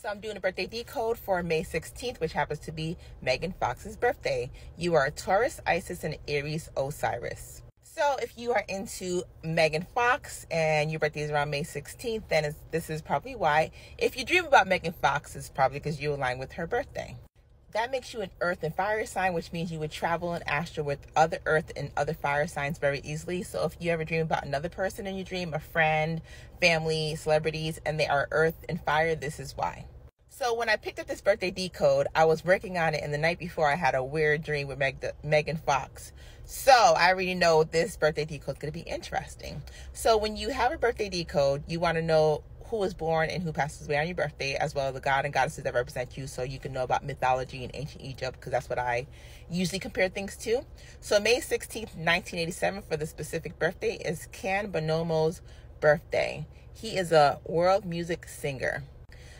So I'm doing a birthday decode for May 16th, which happens to be Megan Fox's birthday. You are a Taurus, Isis, and Aries, Osiris. So if you are into Megan Fox and your birthday is around May 16th, then this is probably why. If you dream about Megan Fox, it's probably because you align with her birthday. That makes you an earth and fire sign, which means you would travel in astral with other earth and other fire signs very easily. So if you ever dream about another person in your dream, a friend, family, celebrities, and they are earth and fire, this is why. So when I picked up this birthday decode, I was working on it, and the night before I had a weird dream with Megan Fox. So I already know this birthday decode is going to be interesting. So when you have a birthday decode, you want to know who was born and who passes away on your birthday, as well as the god and goddesses that represent you, so you can know about mythology in ancient Egypt, because that's what I usually compare things to. So May 16th, 1987, for the specific birthday, is Can Bonomo's birthday. He is a world music singer.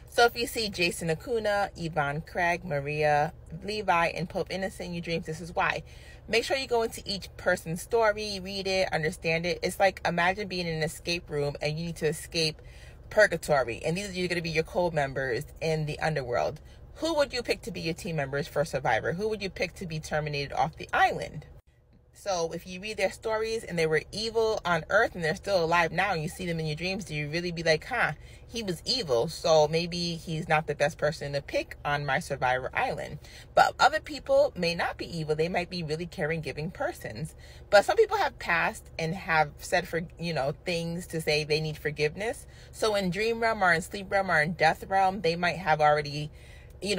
So if you see Jason Acuna, Yvonne Craig, Maria Levi, and Pope Innocent in your dreams, this is why. Make sure you go into each person's story, read it, understand it. It's like, imagine being in an escape room and you need to escape purgatory, and these are going to be your code members in the underworld. Who would you pick to be your team members for Survivor? Who would you pick to be terminated off the island? So if you read their stories and they were evil on Earth and they're still alive now, and you see them in your dreams, do you really be like, he was evil, so maybe he's not the best person to pick on my Survivor island? But other people may not be evil. They might be really caring, giving persons. But some people have passed and have said things to say they need forgiveness. So in dream realm or in sleep realm or in death realm, they might have already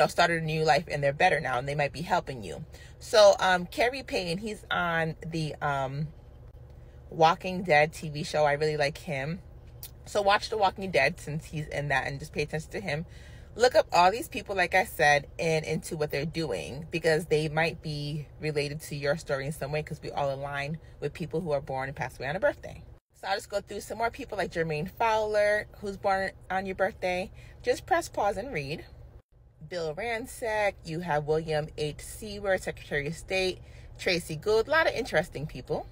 started a new life and they're better now, and they might be helping you. So Kerry Payne, he's on the Walking Dead TV show. I really like him. So watch The Walking Dead since he's in that, and just pay attention to him. Look up all these people, like I said, and into what they're doing, because they might be related to your story in some way, because we all align with people who are born and pass away on a birthday. So I'll just go through some more people, like Jermaine Fowler, who's born on your birthday. Just press pause and read. Bill Rancic, you have William H. Seward, Secretary of State, Tracy Gould, a lot of interesting people.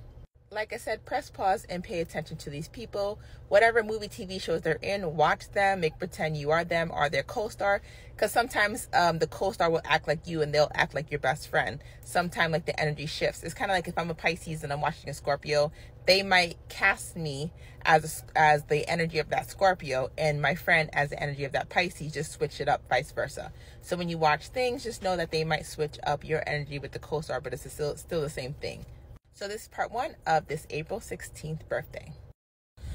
Like I said, press pause and pay attention to these people. Whatever movie, TV shows they're in, watch them, make pretend you are them or their co-star, because sometimes the co-star will act like you and they'll act like your best friend. Sometimes like the energy shifts. It's kind of like if I'm a Pisces and I'm watching a Scorpio, they might cast me as the energy of that Scorpio and my friend as the energy of that Pisces, just switch it up, vice versa. So when you watch things, just know that they might switch up your energy with the co-star, but it's still the same thing. So this is part 1 of this April 16th birthday.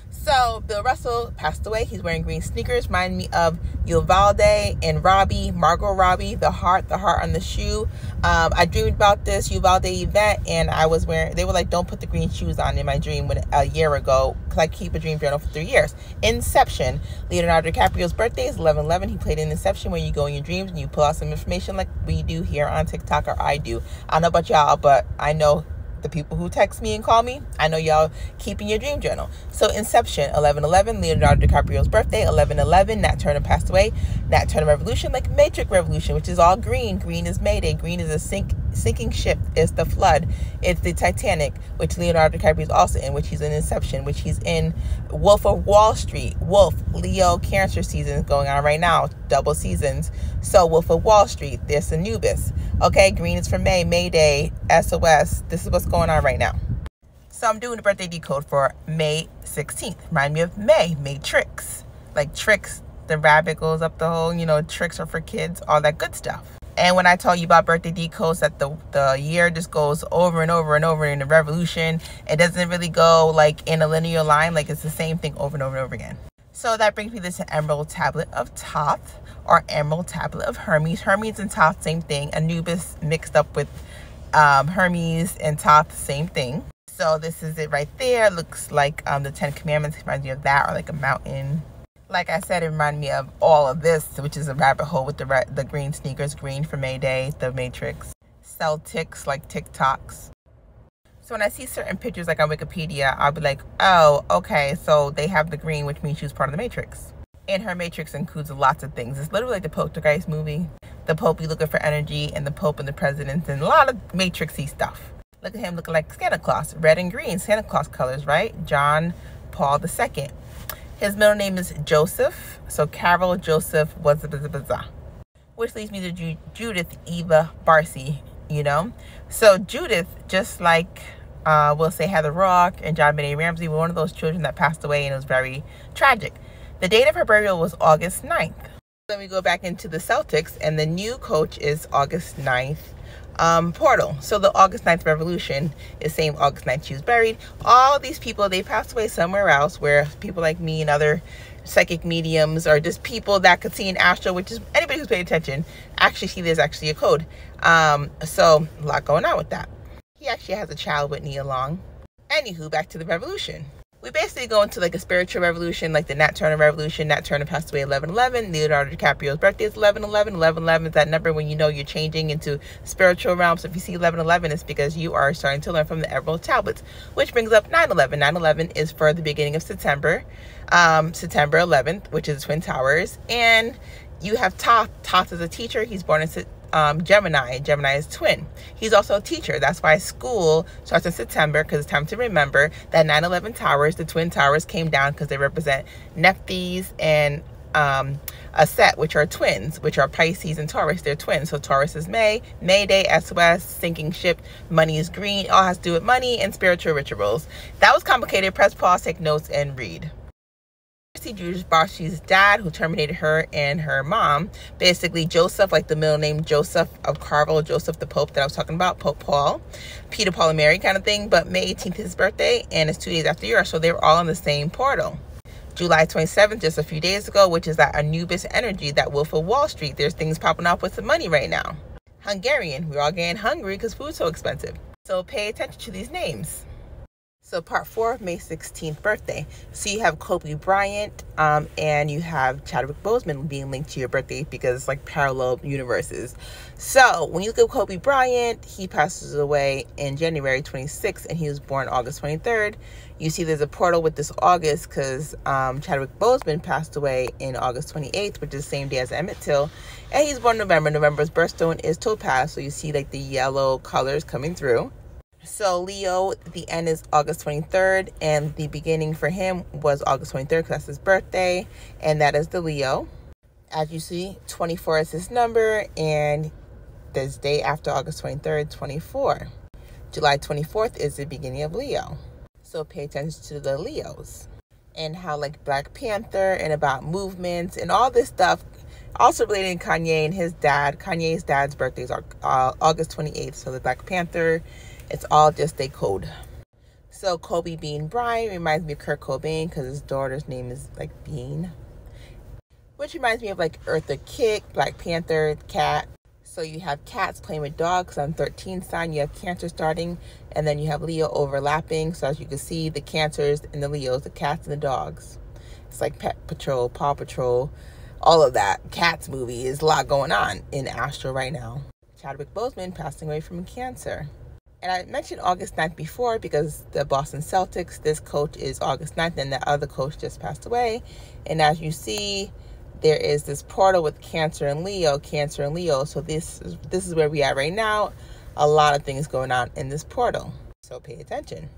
So Bill Russell passed away. He's wearing green sneakers. Remind me of Uvalde and Robbie, Margot Robbie, the heart on the shoe. I dreamed about this Uvalde event, and I was wearing, they were like, don't put the green shoes on in my dream a year ago, because I keep a dream journal for 3 years. Inception. Leonardo DiCaprio's birthday is 11/11. He played in Inception, where you go in your dreams and you pull out some information like we do here on TikTok, or I do. I don't know about y'all, but I know the people who text me and call me, I know y'all keeping your dream journal. So Inception, 11/11, Leonardo DiCaprio's birthday, 11/11, Nat Turner passed away. Nat Turner Revolution, like Matrix Revolution, which is all green. Green is Mayday. Green is a sinking ship. It's the flood. It's the Titanic, which Leonardo DiCaprio is also in, which he's in Inception, which he's in Wolf of Wall Street. Wolf, Leo, Cancer season is going on right now, double seasons. So Wolf of Wall Street, there's Anubis. Okay, green is for May, Mayday, SOS. This is what's going on right now. So I'm doing the birthday decode for May 16th. Remind me of Matrix. Like tricks, the rabbit goes up the hole, tricks are for kids, all that good stuff. And when I tell you about birthday decodes, that the year just goes over and over and over in the revolution, it doesn't really go like in a linear line, like it's the same thing over and over and over again. So that brings me to this Emerald Tablet of Thoth, or Emerald Tablet of Hermes. Hermes and Thoth, same thing. Anubis mixed up with Hermes and Thoth, same thing. So this is it right there. Looks like the 10 Commandments. Reminds me of that, or like a mountain. Like I said, it reminded me of all of this, which is a rabbit hole with the green sneakers. Green for Mayday, the Matrix. Celtics, like TikToks. So when I see certain pictures like on Wikipedia, I'll be like, oh, okay, so they have the green, which means she was part of the Matrix. And her Matrix includes lots of things. It's literally like the Poltergeist movie. The Pope be looking for energy, and the Pope and the President, and a lot of Matrixy stuff. Look at him looking like Santa Claus. Red and green, Santa Claus colors, right? John Paul II. His middle name is Joseph. So Carol Joseph was which leads me to Judith Eva Barcy, you know. So Judith, just like we'll say Heather Rock and John Benet Ramsey, were one of those children that passed away, and it was very tragic. The date of her burial was August 9th. Then we go back into the Celtics, and the new coach is August 9th. Portal. So the August 9th revolution is same August 9th she was buried. All these people, they passed away somewhere else, where people like me and other psychic mediums, or just people that could see an astral, which is anybody who's paying attention, actually see there's actually a code. So a lot going on with that. He actually has a child with Nia Long. Anywho, back to the revolution. We basically go into like a spiritual revolution, like the Nat Turner revolution. Nat Turner passed away 11/11. Leonardo DiCaprio's birthday is 11/11. 11/11 is that number when you know you're changing into spiritual realms. So if you see 11/11, it's because you are starting to learn from the Emerald Tablets, which brings up 9/11. 9/11 is for the beginning of September, September 11th, which is Twin Towers. And you have Thoth. Thoth is a teacher. He's born in Gemini. Gemini is twin. He's also a teacher. That's why school starts in September, because it's time to remember that 9/11 towers, the twin towers, came down because they represent Nephthys and a set, which are twins, which are Pisces and Taurus. They're twins. So Taurus is May Day, SOS, sinking ship, money is green. It all has to do with money and spiritual rituals. That was complicated. Press pause, take notes, and read. Judith Barcy's dad, who terminated her, and her mom, basically Joseph, like the middle name Joseph of Carvel, Joseph the Pope that I was talking about, Pope Paul, Peter, Paul, and Mary kind of thing, but May 18th is his birthday, and it's 2 days after yours, so they were all in the same portal. July 27th, just a few days ago, which is that Anubis energy, that Wolf of Wall Street. There's things popping up with some money right now. Hungarian, we're all getting hungry because food's so expensive. So pay attention to these names. So part 4, May 16th birthday. So you have Kobe Bryant, and you have Chadwick Boseman being linked to your birthday because it's like parallel universes. So when you look at Kobe Bryant, he passes away in January 26th, and he was born August 23rd. You see there's a portal with this August because Chadwick Boseman passed away in August 28th, which is the same day as Emmett Till. And he's born in November. November's birthstone is topaz, so you see like the yellow colors coming through. So Leo, the end is August 23rd, and the beginning for him was August 23rd because that's his birthday, and that is the Leo. As you see, 24 is his number, and this day after August 23rd, 24. July 24th is the beginning of Leo. So pay attention to the Leos and how like Black Panther and about movements and all this stuff. Also related to Kanye and his dad. Kanye's dad's birthday is August 28th, so the Black Panther. It's all just a code. So Kobe Bean Bryant reminds me of Kurt Cobain because his daughter's name is like Bean. Which reminds me of like Eartha Kitt, Black Panther, Cat. So you have cats playing with dogs on 13th sign. You have Cancer starting, and then you have Leo overlapping. So as you can see, the Cancers and the Leos, the cats and the dogs. It's like Pet Patrol, Paw Patrol, all of that. Cats movie is a lot going on in Astro right now. Chadwick Boseman passing away from cancer. And I mentioned August 9th before because the Boston Celtics, this coach is August 9th, and the other coach just passed away. And as you see, there is this portal with Cancer and Leo. So this is where we are right now. A lot of things going on in this portal. So pay attention.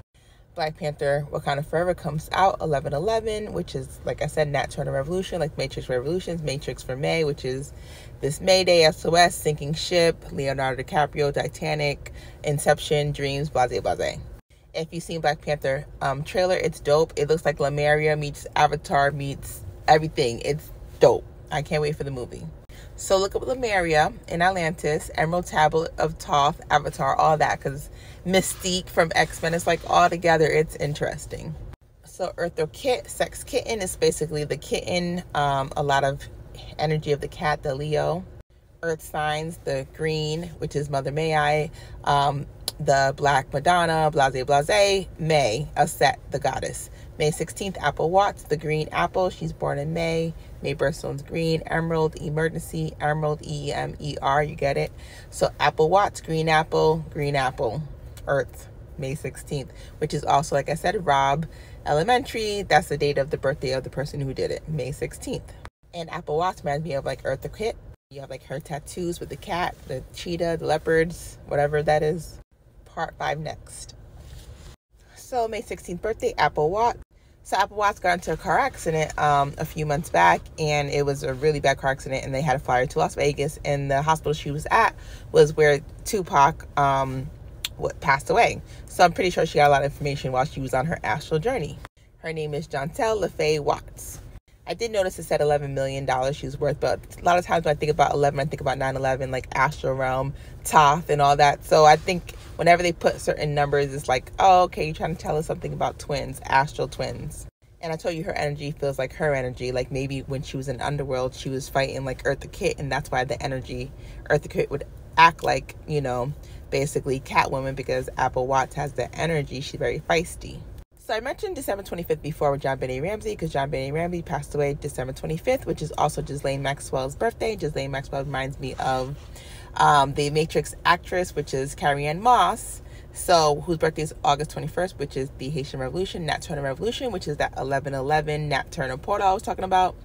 Black Panther Wakanda Forever comes out 11/11, which is, like I said, Nat Turner Revolution, like Matrix Revolutions, Matrix for May, which is this May Day, SOS, Sinking Ship, Leonardo DiCaprio, Titanic, Inception, Dreams, blase blase. If you've seen Black Panther trailer, it's dope. It looks like Lemuria meets Avatar meets everything. It's dope. I can't wait for the movie. So look up Lemuria in Atlantis, Emerald Tablet of Thoth, Avatar, all that, because Mystique from X-Men is like all together. It's interesting. So Eartha Kitt, Sex Kitten, is basically the kitten, a lot of energy of the cat, the Leo. Earth signs, the green, which is Mother May I, the black Madonna, blase blase. May, a set, the goddess. May 16th, Apple Watts, the green apple. She's born in May. May birthstone's green. Emerald, emergency. Emerald, EMER, you get it? So Apple Watts, green apple, Earth, May 16th, which is also, like I said, Rob Elementary. That's the date of the birthday of the person who did it, May 16th. And Apple Watts reminds me of like Eartha Kitt. You have like her tattoos with the cat, the cheetah, the leopards, whatever that is. Part 5 next. So May 16th birthday, Apple Watts. So Apple Watts got into a car accident a few months back, and it was a really bad car accident, and they had to fly her to Las Vegas, and the hospital she was at was where Tupac passed away. So I'm pretty sure she got a lot of information while she was on her astral journey. Her name is Jontel LaFaye Watts. I did notice it said $11 million she was worth, but a lot of times when I think about 11, I think about 9/11, like astral realm, Thoth, and all that. So I think whenever they put certain numbers, it's like, oh, okay, you're trying to tell us something about twins, astral twins. And I told you her energy feels like her energy. Like maybe when she was in Underworld, she was fighting like Eartha Kitt, and that's why the energy Eartha Kitt would act like, you know, basically Catwoman, because Apple Watts has the energy. She's very feisty. So I mentioned December 25th before with John Benet Ramsey, because John Benet Ramsey passed away December 25th, which is also Ghislaine Maxwell's birthday. Ghislaine Maxwell reminds me of the Matrix actress, which is Carrie-Anne Moss, so whose birthday is August 21st, which is the Haitian Revolution, Nat Turner Revolution, which is that 11/11 Nat Turner portal I was talking about,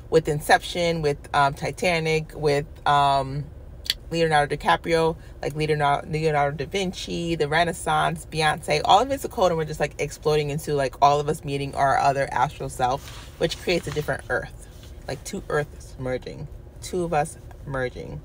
with Inception, with Titanic, with Leonardo DiCaprio, like Leonardo da Vinci, the Renaissance, Beyonce, all of it's a code, and we're just like exploding into like all of us meeting our other astral self, which creates a different Earth, like two Earths merging, two of us merging.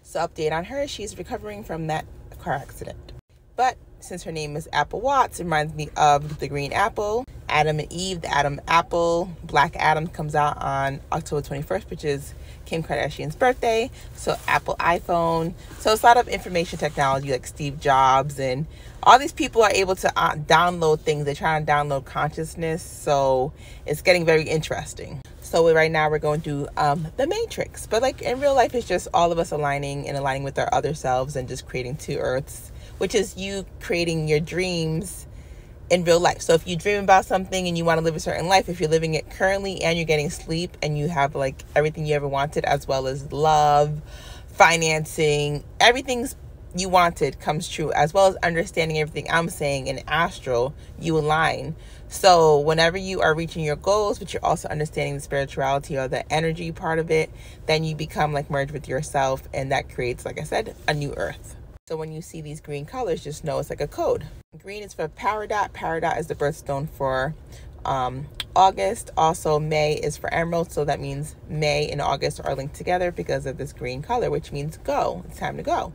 So update on her, she's recovering from that car accident. But since her name is Apple Watts, it reminds me of the green apple, Adam and Eve, the Adam apple. Black Adam comes out on October 21st, which is Kim Kardashian's birthday. So Apple iPhone. So it's a lot of information technology, like Steve Jobs, and all these people are able to download things. They're trying to download consciousness. So it's getting very interesting. So right now we're going through the Matrix. But like in real life, it's just all of us aligning with our other selves and just creating two Earths, which is you creating your dreams in real life. So if you dream about something and you want to live a certain life, if you're living it currently and you're getting sleep and you have like everything you ever wanted, as well as love, financing, everything's you wanted comes true, as well as understanding everything I'm saying in astral, you align. So whenever you are reaching your goals, but you're also understanding the spirituality or the energy part of it, then you become like merged with yourself, and that creates, like I said, a new Earth. So when you see these green colors, just know it's like a code. Green is for Peridot. Peridot is the birthstone for August. Also, May is for Emerald. So that means May and August are linked together because of this green color, which means go. It's time to go.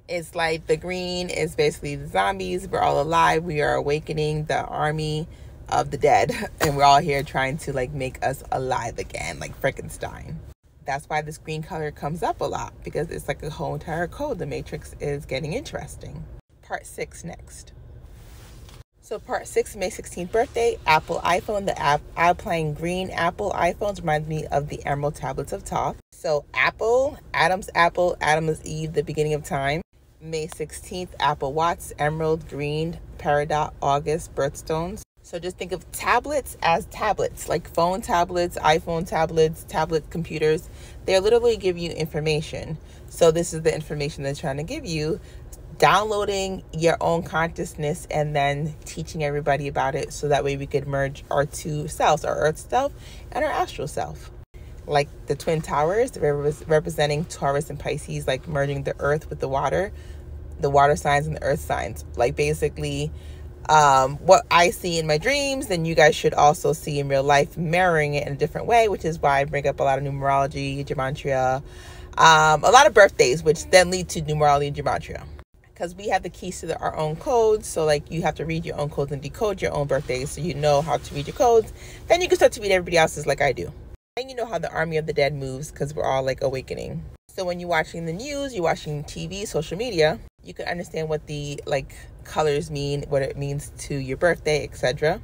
It's like the green is basically the zombies. We're all alive. We are awakening the army of the dead. And we're all here trying to like make us alive again, like Frankenstein. That's why this green color comes up a lot, because it's like a whole entire code. The Matrix is getting interesting. Part 6 next. So part 6, May 16th birthday, Apple iPhone. The Alpine green Apple iPhones reminds me of the Emerald tablets of Thoth. So Apple, Adam is Eve, the beginning of time. May 16th, Apple Watts, Emerald, Green, Peridot, August, birthstones. So just think of tablets as tablets, like phone tablets, iPhone tablets, tablet computers. They literally give you information. So this is the information they're trying to give you, downloading your own consciousness and then teaching everybody about it, so that way we could merge our two selves, our Earth self and our astral self. Like the Twin Towers, representing Taurus and Pisces, like merging the Earth with the water signs and the Earth signs. Like basically what I see in my dreams, then you guys should also see in real life, mirroring it in a different way, which is why I bring up a lot of numerology, gematria, a lot of birthdays, which then lead to numerology and gematria, because we have the keys to our own codes. So like you have to read your own codes and decode your own birthdays, so you know how to read your codes. Then you can start to read everybody else's, like I do. And you know how the army of the dead moves, because we're all like awakening. So when you're watching the news, you're watching TV, social media, you can understand what the like colors mean, what it means to your birthday, etc.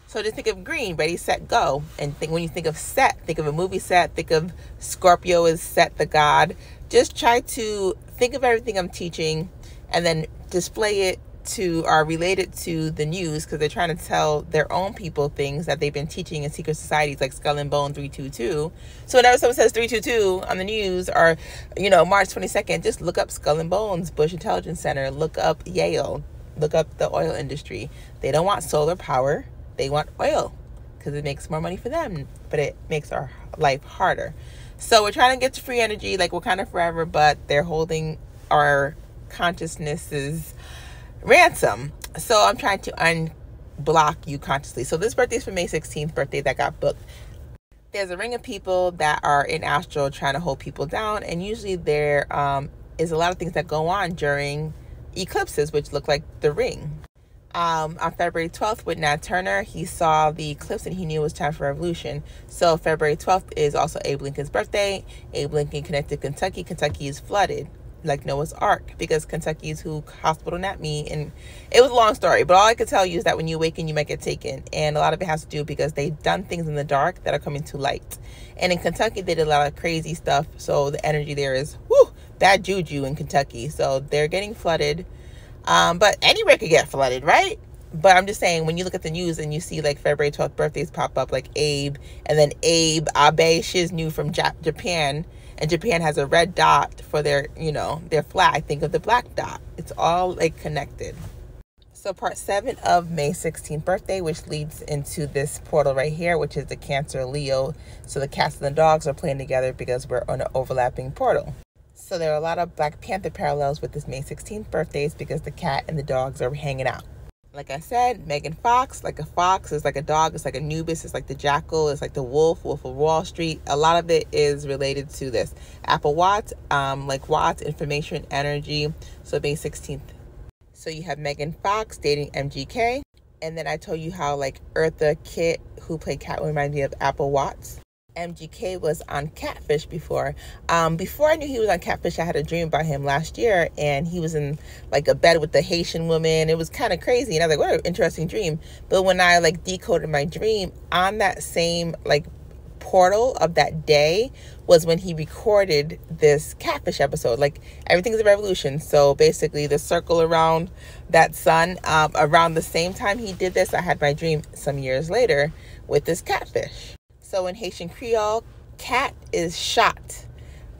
So just think of green, ready, set, go. And when you think of set, think of a movie set. Think of Scorpio as Set the god. Just try to think of everything I'm teaching and then display it to or relate it to the news, because they're trying to tell their own people things that they've been teaching in secret societies, like Skull and Bone 322. So whenever someone says 322 on the news, or March 22nd, just look up Skull and Bones, Bush Intelligence Center, look up Yale, look up the oil industry. They don't want solar power, they want oil, because it makes more money for them, but it makes our life harder. So we're trying to get to free energy, like Wakanda forever, but they're holding our consciousnesses ransom. So I'm trying to block you consciously. So this birthday is for May 16th, birthday that got booked. There's a ring of people that are in astral trying to hold people down, and usually there is a lot of things that go on during eclipses, which look like the ring. On February 12th with Nat Turner, he saw the eclipse and he knew it was time for revolution. So February 12th is also Abe Lincoln's birthday. Abe Lincoln connected Kentucky. Kentucky is flooded like Noah's Ark because Kentucky is who hospital napped me. And it was a long story, but all I could tell you is that when you awaken, you might get taken. And a lot of it has to do because they've done things in the dark that are coming to light. And in Kentucky, they did a lot of crazy stuff. So the energy there is, bad juju in Kentucky. So they're getting flooded. But anywhere could get flooded, right? But I'm just saying, when you look at the news and you see like February 12th birthdays pop up, like Abe, and then Abe Shiznu from Japan, and Japan has a red dot for their, their flag. Think of the black dot. It's all like connected. So part 7 of May 16th birthday, which leads into this portal right here, which is the Cancer Leo. So the cats and the dogs are playing together because we're on an overlapping portal. So there are a lot of Black Panther parallels with this May 16th birthdays because the cat and the dogs are hanging out. Like I said, Megan Fox, like a fox, is like a dog, it's like Anubis, it's like the jackal, it's like the wolf of Wall Street. A lot of it is related to this. Apple Watts, like Watts, information, energy. So May 16th. So you have Megan Fox dating MGK. And then I told you how like Eartha Kitt, who played Catwoman, reminded me of Apple Watts. MGK was on Catfish before. Before I knew he was on Catfish, I had a dream about him last year, and he was in like a bed with the Haitian woman. It was kind of crazy, and I was like, what an interesting dream. But when I like decoded my dream, on that same like portal of that day was when he recorded this Catfish episode. Like, everything's a revolution. So basically the circle around that sun, around the same time he did this, I had my dream some years later with this Catfish. So in Haitian Creole, cat is shot,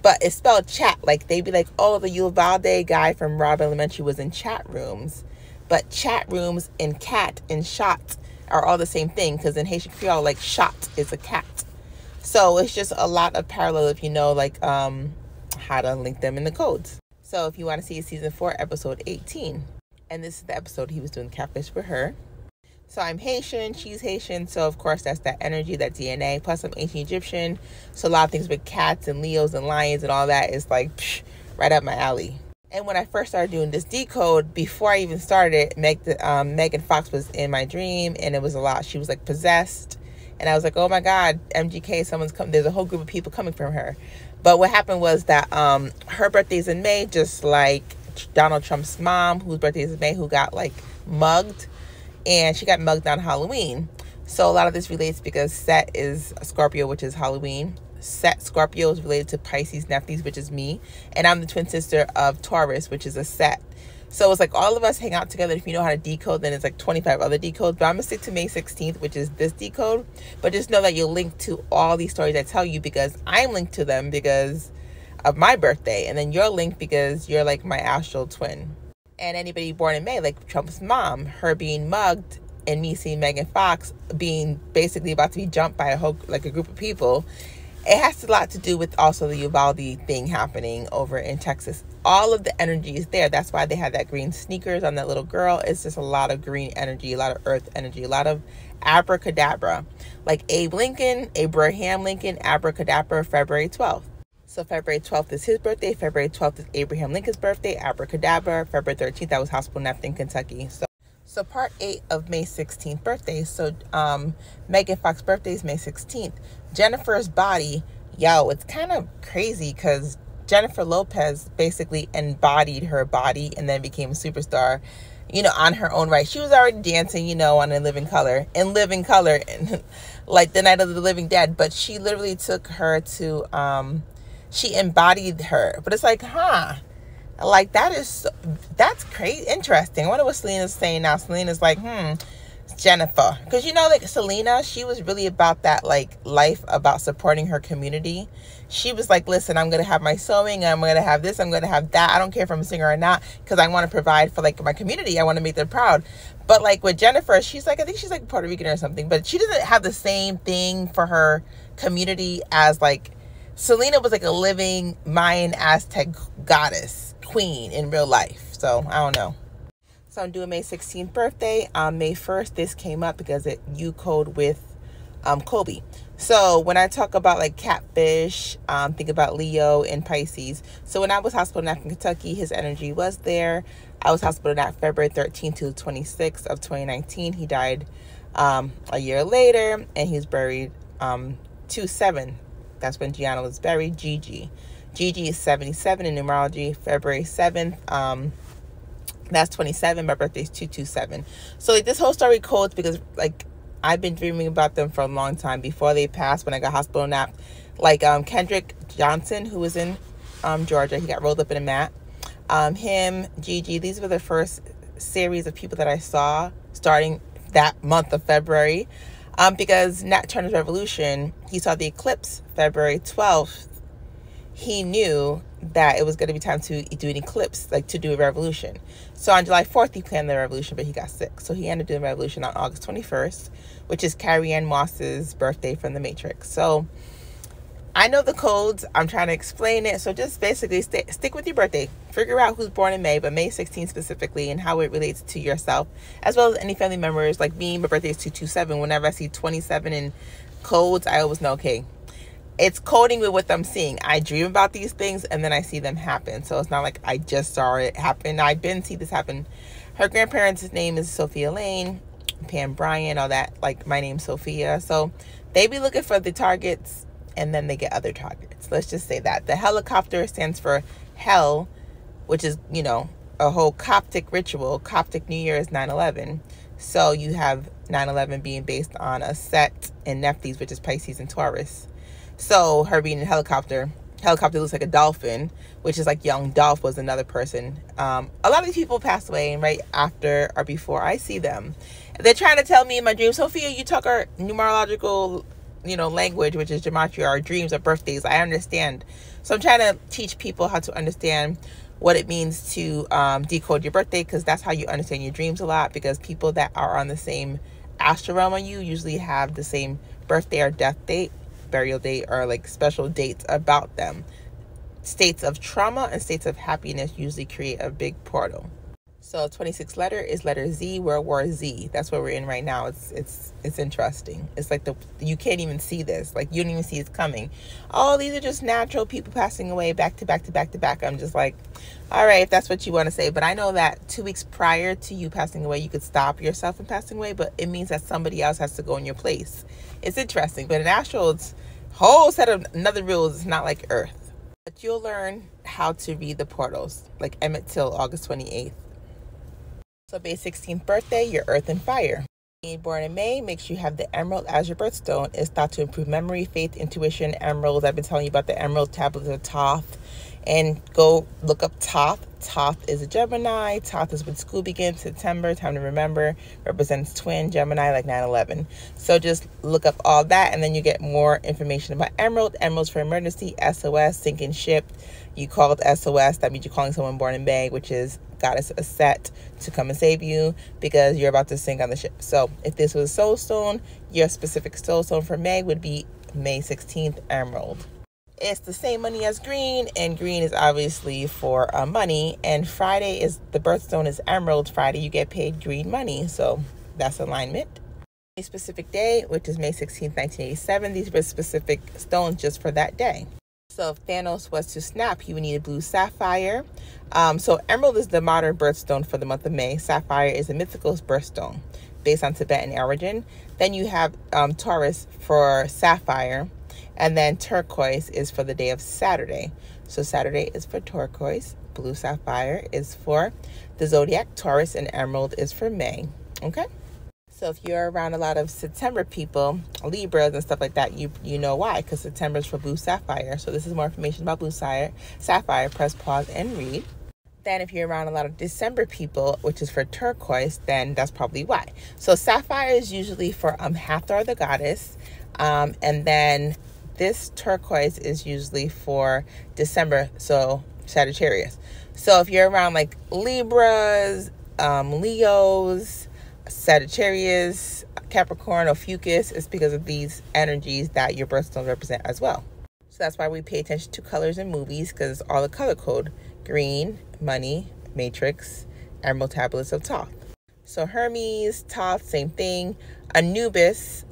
but it's spelled chat. Like, they'd be like, oh, the Uvalde guy from Rob Elementary was in chat rooms. But chat rooms and cat and shot are all the same thing, because in Haitian Creole, like, shot is a cat. So it's just a lot of parallel if you know, like, how to link them in the codes. So if you want to see season 4, episode 18. And this is the episode he was doing Catfish with her. So I'm Haitian, she's Haitian, so of course that's that energy, that DNA, plus I'm ancient Egyptian, so a lot of things with cats and Leos and lions and all that is like, right up my alley. And when I first started doing this decode, before I even started, Megan Fox was in my dream, and it was a lot. She was like possessed, and I was like, oh my God, MGK, someone's come. There's a whole group of people coming from her. But what happened was that her birthday's in May, just like Donald Trump's mom, whose birthday is in May, who got like mugged. And she got mugged on Halloween. So a lot of this relates because Set is a Scorpio, which is Halloween. Set Scorpio is related to Pisces Nephthys, which is me. And I'm the twin sister of Taurus, which is a Set. So it's like all of us hang out together. If you know how to decode, then it's like 25 other decodes. But I'm going to stick to May 16th, which is this decode. But just know that you'll link to all these stories I tell you because I'm linked to them because of my birthday. And then you're linked because you're like my astral twin. And anybody born in May, like Trump's mom, her being mugged, and me seeing Megan Fox being basically about to be jumped by a group of people, it has a lot to do with also the Uvalde thing happening over in Texas. All of the energy is there. That's why they had that green sneakers on that little girl. It's just a lot of green energy, a lot of earth energy, a lot of abracadabra. Like Abe Lincoln, Abraham Lincoln, abracadabra, February 12th. So February 12th is his birthday. February 12th is Abraham Lincoln's birthday. Abracadabra. February 13th, that was hospital napped in Kentucky. So part 8 of May 16th birthday. So Megan Fox's birthday is May 16th. Jennifer's body, it's kind of crazy because Jennifer Lopez basically embodied her body and then became a superstar, on her own right. She was already dancing, on In Living Color, and like the Night of the Living Dead. But she literally took her to... she embodied her. But it's like, like that's crazy, interesting. I wonder what Selena's saying now. Selena's like, Jennifer. Because, like Selena, she was really about that, like, life about supporting her community. She was like, listen, I'm going to have my sewing. I'm going to have this. I'm going to have that. I don't care if I'm a singer or not because I want to provide for, like, my community. I want to make them proud. But, like, with Jennifer, she's like, I think she's, like, Puerto Rican or something. But she doesn't have the same thing for her community as, like, Selena was like a living Mayan Aztec goddess, queen in real life. So, I don't know. So I'm doing May 16th birthday. On May 1st, this came up because you code with Kobe. So when I talk about like catfish, think about Leo and Pisces. So when I was hospital in Kentucky, his energy was there. I was hospital at February 13th to 26th of 2019. He died a year later, and he's buried 2/7. That's when Gianna was buried. Gigi is 77 in numerology. February 7th. That's 27. My birthday is 2/27. So like this whole story codes because like I've been dreaming about them for a long time before they passed. When I got hospital napped, like Kendrick Johnson, who was in Georgia, he got rolled up in a mat. Him, Gigi, these were the first series of people that I saw starting that month of February. Because Nat Turner's Revolution, he saw the eclipse February 12th. He knew that it was going to be time to do an eclipse, like to do a revolution. So on July 4th, he planned the revolution, but he got sick. So he ended up doing the revolution on August 21st, which is Carrie Ann Moss's birthday from The Matrix. So I know the codes. I'm trying to explain it. So just basically stick with your birthday. Figure out who's born in May, but May 16th specifically, and how it relates to yourself, as well as any family members. Like me, my birthday is 2/27. Whenever I see 27 in codes, I always know, okay, it's coding with what I'm seeing. I dream about these things and then I see them happen. So it's not like I just saw it happen. I've been see this happen. Her grandparents' name is Sophia Lane, Pam Bryan, all that. Like my name's Sophia. So they be looking for the targets and then they get other targets. Let's just say that. The helicopter stands for hell, which is, you know, a whole Coptic ritual. Coptic New Year is 9/11. So you have 9/11 being based on a set in Nephthys, which is Pisces and Taurus. So her being in a helicopter looks like a dolphin, which is like young Dolph was another person. A lot of these people pass away, and right after or before I see them, they're trying to tell me in my dreams, Sophia, you talk our numerological, language, which is gematria, our dreams, our birthdays. I understand. So I'm trying to teach people how to understand what it means to decode your birthday, because that's how you understand your dreams a lot, because people that are on the same astral realm on you usually have the same birthday or death date, burial date, or like special dates about them. States of trauma and states of happiness usually create a big portal. So 26th letter is letter Z, World War Z. That's what we're in right now. It's interesting. It's like you can't even see this. Like you don't even see it's coming. Oh, these are just natural people passing away back to back to back to back. I'm just like, all right, if that's what you want to say. But I know that 2 weeks prior to you passing away, you could stop yourself from passing away, but it means that somebody else has to go in your place. It's interesting. But in astral, it's a whole set of another rules. It's not like Earth. But you'll learn how to read the portals, like Emmett Till, August 28th. So May 16th birthday, your earth and fire. Being born in May makes you have the emerald as your birthstone. It's thought to improve memory, faith, intuition, emeralds. I've been telling you about the emerald tablets of Thoth. And go look up Thoth. Thoth is a Gemini. Thoth is when school begins, September, time to remember. Represents twin, Gemini, like 9/11. So just look up all that, and then you get more information about emerald. Emeralds for emergency, SOS, sinking ship. You call it SOS. That means you're calling someone born in May, which is goddess Set, to come and save you because you're about to sink on the ship. So if this was a soul stone, your specific soul stone for May would be May 16th emerald. It's the same money as green, and green is obviously for money, and Friday is the birthstone is emerald. Friday you get paid green money, so that's alignment. A specific day, which is May 16th 1987. These were specific stones just for that day. So if Thanos was to snap, he would need a blue sapphire. So emerald is the modern birthstone for the month of May. Sapphire is a mythical birthstone based on Tibetan origin. Then you have Taurus for sapphire. And then turquoise is for the day of Saturday. So Saturday is for turquoise. Blue sapphire is for the zodiac Taurus, and emerald is for May. Okay? So if you're around a lot of September people, Libras and stuff like that, you know why. Because September is for blue sapphire. So this is more information about blue sapphire. Press pause and read. Then if you're around a lot of December people, which is for turquoise, then that's probably why. So sapphire is usually for Hathor, the goddess. And then this turquoise is usually for December, so Sagittarius. So if you're around like Libras, Leos, Sagittarius, Capricorn, or Fucus, it's because of these energies that your birthstones represent as well. So that's why we pay attention to colors in movies, because it's all the color code. Green, money, matrix, Emerald tablets of Thoth. So Hermes, Thoth, same thing. Anubis,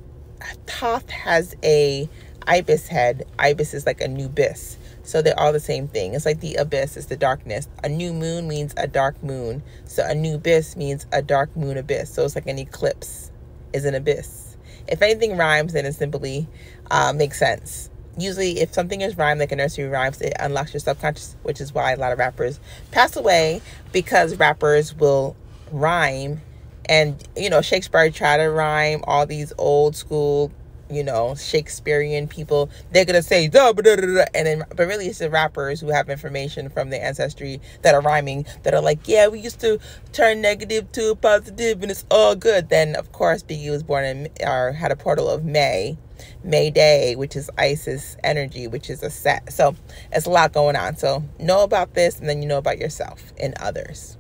Thoth has a ibis head. Ibis is like Anubis. So they're all the same thing. It's like the abyss is the darkness. A new moon means a dark moon. So Anubis means a dark moon abyss. So it's like an eclipse is an abyss. If anything rhymes, then it simply makes sense. Usually if something is rhymed, like a nursery rhymes, it unlocks your subconscious, which is why a lot of rappers pass away, because rappers will rhyme. And, you know, Shakespeare tried to rhyme. All these old school, you know, Shakespearean people, they're gonna say da, da, da, da, and then, but really it's the rappers who have information from their ancestry that are rhyming, that are like, yeah, we used to turn negative to positive and it's all good. Then of course Biggie was born in, or had a portal of May Day, which is Isis energy, which is a set. So it's a lot going on. So know about this, and then you know about yourself and others.